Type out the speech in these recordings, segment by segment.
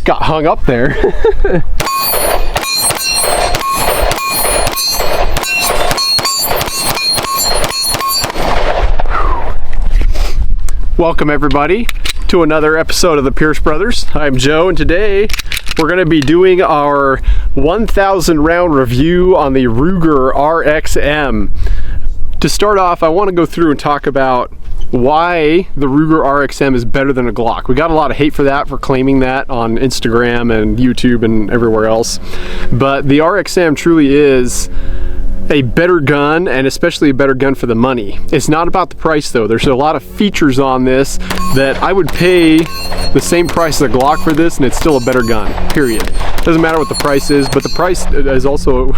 got hung up there. Welcome everybody to another episode of the Pierce Brothers. I'm Joe, and today we're going to be doing our 1,000 round review on the Ruger RXM. To start off, I want to go through and talk about why the Ruger RXM is better than a Glock. We got a lot of hate for that, for claiming that on Instagram and YouTube and everywhere else. But the RXM truly is a better gun, and especially a better gun for the money. It's not about the price though. There's a lot of features on this that I would pay the same price as a Glock for this, and it's still a better gun, period. Doesn't matter what the price is, but the price is also,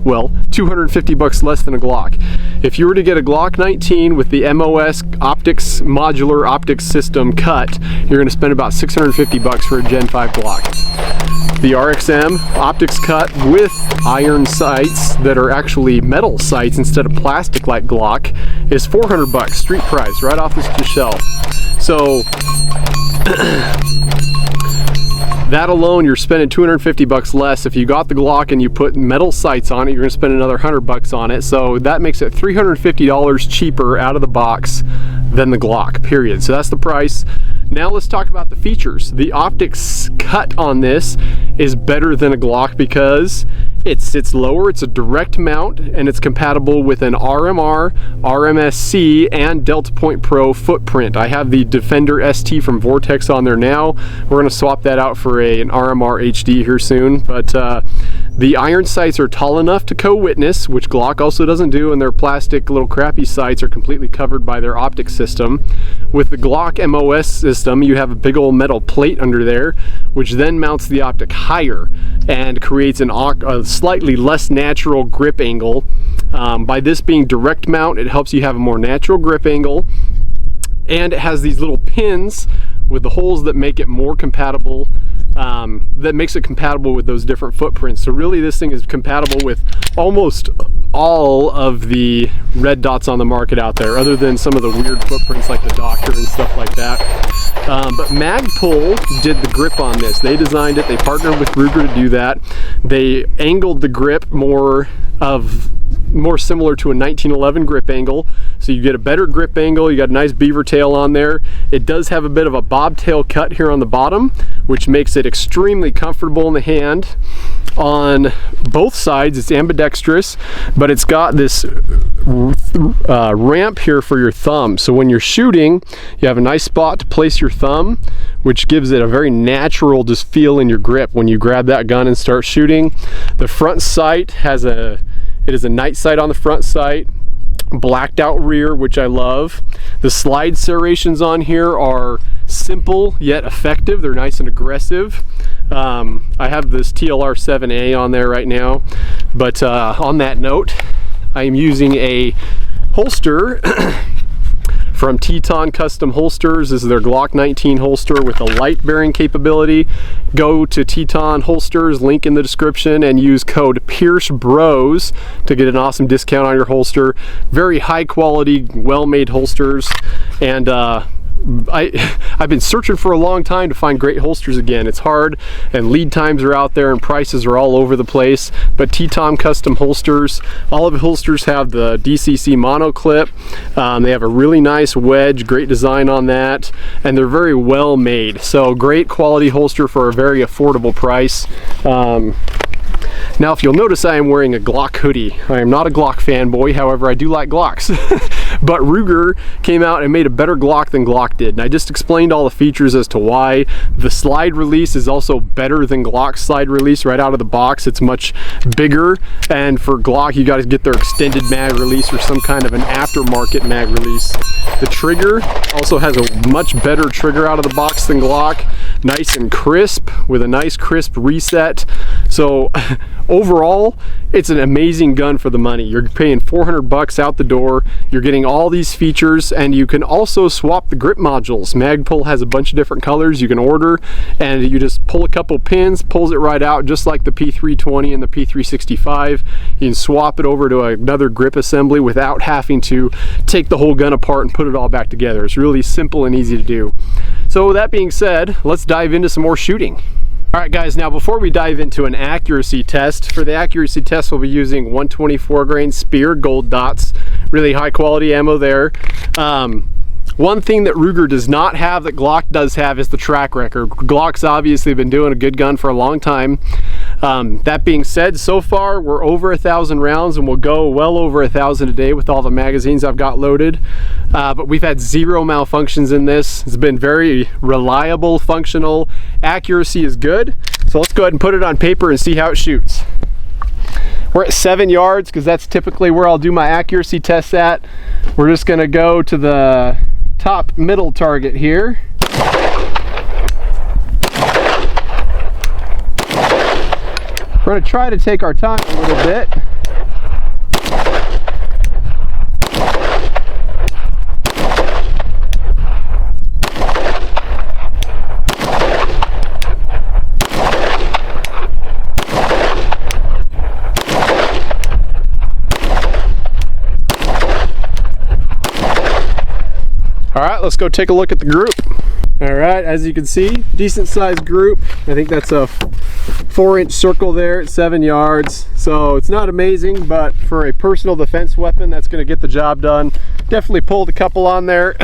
well, 250 bucks less than a Glock. If you were to get a Glock 19 with the MOS optics, modular optics system cut, you're gonna spend about 650 bucks for a Gen 5 Glock. The RXM optics cut with iron sights that are actually metal sights instead of plastic like Glock is 400 bucks, street price, right off the shelf. So that alone, you're spending 250 bucks less. If you got the Glock and you put metal sights on it, you're gonna spend another 100 bucks on it. So that makes it $350 cheaper out of the box than the Glock, period. So that's the price. Now let's talk about the features. The optics cut on this is better than a Glock because it sits lower, it's a direct mount, and it's compatible with an RMR, RMSC, and Delta Point Pro footprint. I have the Defender ST from Vortex on there now. We're gonna swap that out for an RMR HD here soon, but the iron sights are tall enough to co-witness, which Glock also doesn't do, and their plastic little crappy sights are completely covered by their optic system. With the Glock MOS system, you have a big old metal plate under there, which then mounts the optic higher and creates a slightly less natural grip angle. By this being direct mount, it helps you have a more natural grip angle, and it has these little pins with the holes that make it more compatible, that makes it compatible with those different footprints. So really this thing is compatible with almost all of the red dots on the market out there, other than some of the weird footprints like the Doctor and stuff like that. But Magpul did the grip on this. They designed it, they partnered with Ruger to do that. They angled the grip more similar to a 1911 grip angle, so you get a better grip angle. You got a nice beaver tail on there. It does have a bit of a bobtail cut here on the bottom, which makes it extremely comfortable in the hand. On both sides it's ambidextrous, but it's got this ramp here for your thumb, so when you're shooting you have a nice spot to place your thumb, which gives it a very natural just feel in your grip when you grab that gun and start shooting. The front sight has it is a night sight on the front sight, blacked out rear, which I love. The slide serrations on here are simple yet effective. They're nice and aggressive. I have this TLR 7A on there right now, but on that note, I am using a holster from Teton Custom Holsters. This is their Glock 19 holster with a light bearing capability. Go to Teton Holsters, link in the description, and use code PierceBros to get an awesome discount on your holster. Very high quality, well-made holsters, and I've been searching for a long time to find great holsters again. It's hard, and lead times are out there and prices are all over the place, but Teton Custom Holsters, all of the holsters have the DCC mono clip. They have a really nice wedge, great design on that, and they're very well made. So great quality holster for a very affordable price. Now, if you'll notice, I am wearing a Glock hoodie. I am not a Glock fanboy, however, I do like Glocks. But Ruger came out and made a better Glock than Glock did, and I just explained all the features as to why. The slide release is also better than Glock's slide release right out of the box. It's much bigger, and for Glock, you got to get their extended mag release or some kind of an aftermarket mag release. The trigger also has a much better trigger out of the box than Glock. Nice and crisp, with a nice crisp reset. So overall, it's an amazing gun for the money. You're paying 400 bucks out the door. You're getting all these features, and you can also swap the grip modules. Magpul has a bunch of different colors you can order, and you just pull a couple pins, pulls it right out, just like the P320 and the P365. You can swap it over to another grip assembly without having to take the whole gun apart and put it all back together. It's really simple and easy to do. So that being said, let's dive into some more shooting. All right guys, now before we dive into an accuracy test, for the accuracy test we'll be using 124 grain Spear gold dots, really high quality ammo there. One thing that Ruger does not have that Glock does have is the track record. Glock's obviously been doing a good gun for a long time. That being said, so far we're over 1,000 rounds and we'll go well over 1,000 a day with all the magazines I've got loaded. But we've had zero malfunctions in this. It's been very reliable, functional. Accuracy is good. So let's go ahead and put it on paper and see how it shoots. We're at 7 yards because that's typically where I'll do my accuracy tests at. We're just gonna go to the top middle target here. We're gonna try to take our time a little bit. All right, let's go take a look at the group. All right, as you can see, decent sized group. I think that's a 4-inch circle there at 7 yards. So it's not amazing, but for a personal defense weapon, that's gonna get the job done. Definitely pulled a couple on there.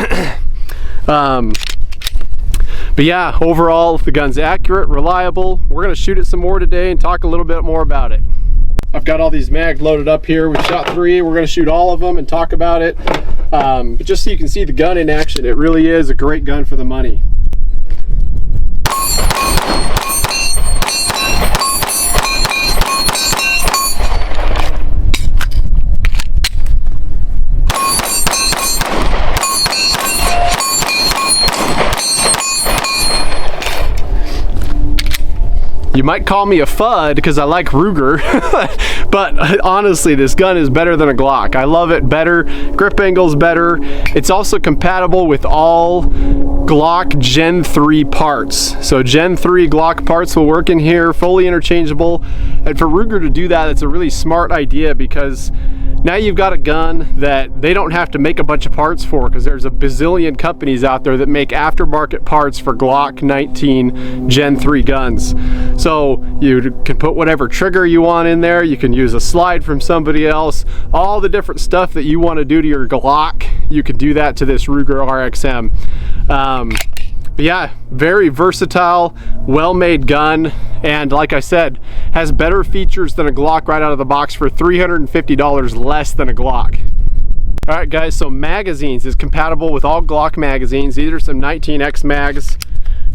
But yeah, overall, the gun's accurate, reliable. We're gonna shoot it some more today and talk a little bit more about it. I've got all these mags loaded up here. We shot 3. We're gonna shoot all of them and talk about it. But just so you can see the gun in action, it really is a great gun for the money. You might call me a FUD because I like Ruger, but honestly, this gun is better than a Glock. I love it better, grip angle's better. It's also compatible with all Glock Gen 3 parts. So Gen 3 Glock parts will work in here, fully interchangeable. And for Ruger to do that, it's a really smart idea because now you've got a gun that they don't have to make a bunch of parts for, because there's a bazillion companies out there that make aftermarket parts for Glock 19 Gen 3 guns. So you can put whatever trigger you want in there. You can use a slide from somebody else. All the different stuff that you want to do to your Glock, you can do that to this Ruger RXM. But yeah, very versatile, well-made gun, and like I said, has better features than a Glock right out of the box for $350 less than a Glock. All right guys, so magazines is compatible with all Glock magazines. These are some 19X mags.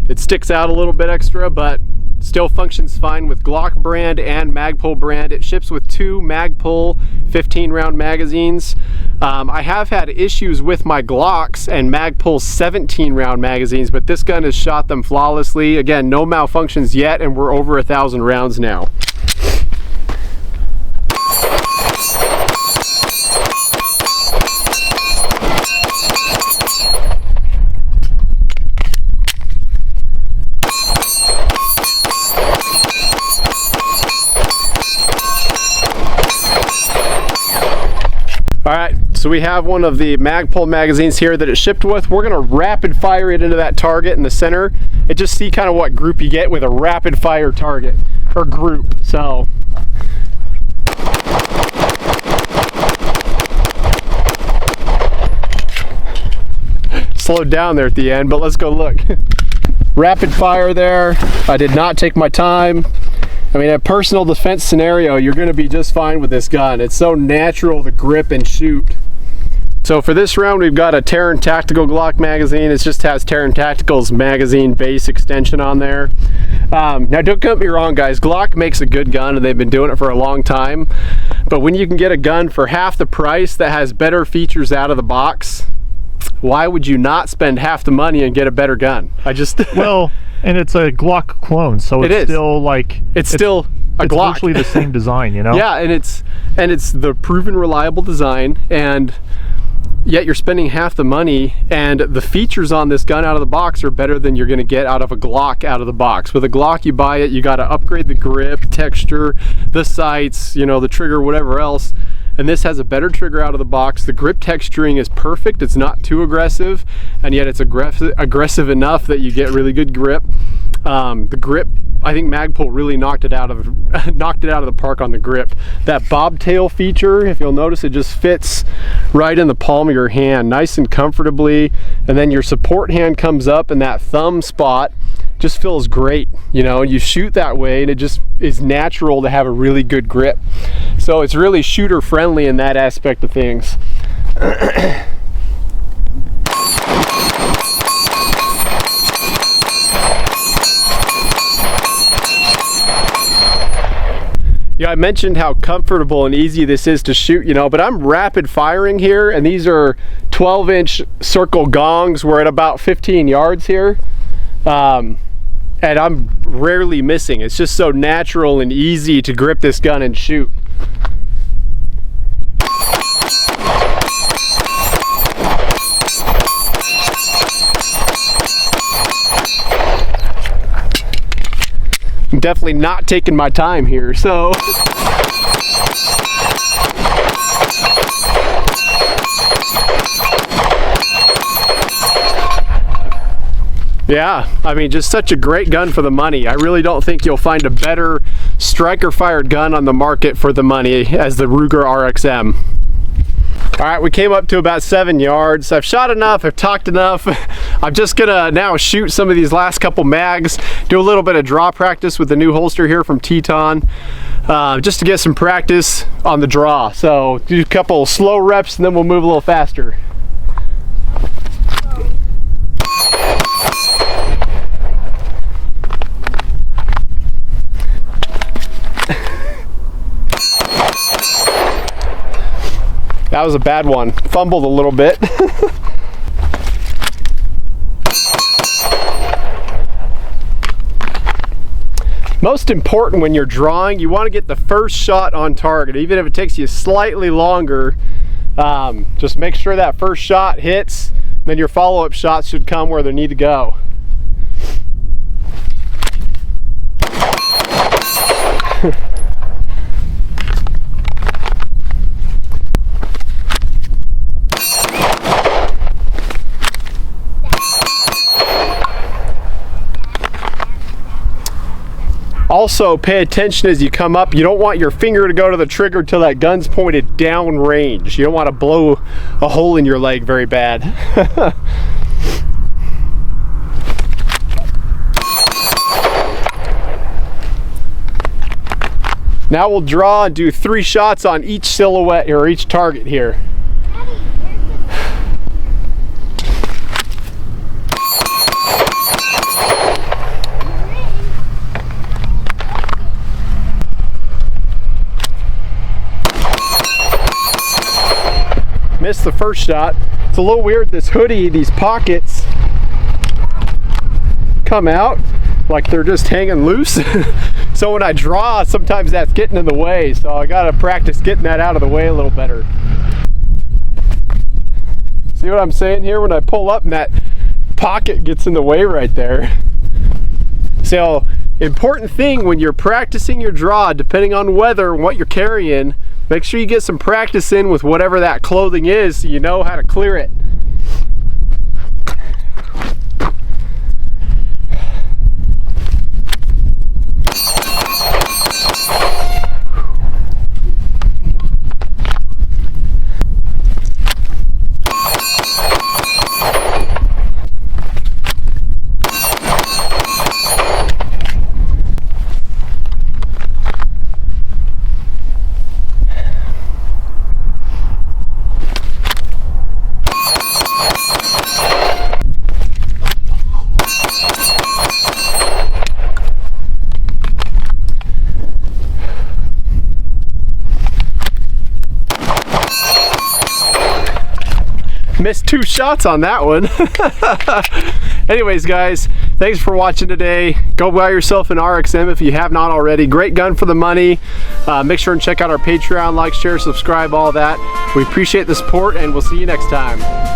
It sticks out a little bit extra, but still functions fine with Glock brand and Magpul brand. It ships with 2 Magpul 15-round magazines. I have had issues with my Glocks and Magpul 17-round magazines, but this gun has shot them flawlessly. Again, no malfunctions yet, and we're over 1,000 rounds now. All right, so we have one of the Magpul magazines here that it shipped with. We're gonna rapid fire it into that target in the center and just see kind of what group you get with a rapid fire target or group. So slowed down there at the end, but let's go look. Rapid fire there. I did not take my time. I mean, a personal defense scenario, you're going to be just fine with this gun. It's so natural to grip and shoot. So for this round, we've got a Terran Tactical Glock magazine. It just has Terran Tactical's magazine base extension on there. Now, don't get me wrong, guys. Glock makes a good gun, and they've been doing it for a long time. But when you can get a gun for half the price that has better features out of the box, why would you not spend half the money and get a better gun? I just... Well... And it's a Glock clone, so it's still like it's still a Glock. It's virtually the same design, you know. Yeah, and it's the proven reliable design, and yet you're spending half the money, and the features on this gun out of the box are better than you're going to get out of a Glock out of the box. With a Glock, you buy it, you got to upgrade the grip, texture, the sights, you know, the trigger, whatever else. And this has a better trigger out of the box. The grip texturing is perfect. It's not too aggressive, and yet it's aggressive enough that you get really good grip. The grip, I think Magpul really knocked it out of the park on the grip. That bobtail feature, if you'll notice, it just fits right in the palm of your hand, nice and comfortably. And then your support hand comes up, and that thumb spot just feels great. You know, you shoot that way, and it just is natural to have a really good grip. So it's really shooter friendly in that aspect of things. Yeah, I mentioned how comfortable and easy this is to shoot, you know, but I'm rapid firing here, and these are 12-inch circle gongs. We're at about 15 yards here, and I'm rarely missing. It's just so natural and easy to grip this gun and shoot. I'm definitely not taking my time here, so. Yeah, I mean, just such a great gun for the money. I really don't think you'll find a better striker fired gun on the market for the money as the Ruger RXM. All right, we came up to about 7 yards. I've shot enough, I've talked enough. I'm just gonna now shoot some of these last couple mags, do a little bit of draw practice with the new holster here from Teton, just to get some practice on the draw. So do a couple slow reps and then we'll move a little faster. That was a bad one. Fumbled a little bit. Most important when you're drawing, you want to get the first shot on target, even if it takes you slightly longer. Just make sure that first shot hits, then your follow-up shots should come where they need to go. Also, pay attention as you come up. You don't want your finger to go to the trigger till that gun's pointed down range. You don't want to blow a hole in your leg very bad. Now we'll draw and do 3 shots on each silhouette or each target here. Missed the first shot. It's a little weird, this hoodie, these pockets come out like they're just hanging loose. So when I draw, sometimes that's getting in the way. So I gotta practice getting that out of the way a little better. See what I'm saying here? When I pull up and that pocket gets in the way right there. So important thing when you're practicing your draw, depending on weather and what you're carrying, make sure you get some practice in with whatever that clothing is so you know how to clear it. Missed 2 shots on that one. Anyways, guys, thanks for watching today. Go buy yourself an RXM if you have not already. Great gun for the money. Make sure and check out our Patreon, like, share, subscribe, all that. We appreciate the support, and we'll see you next time.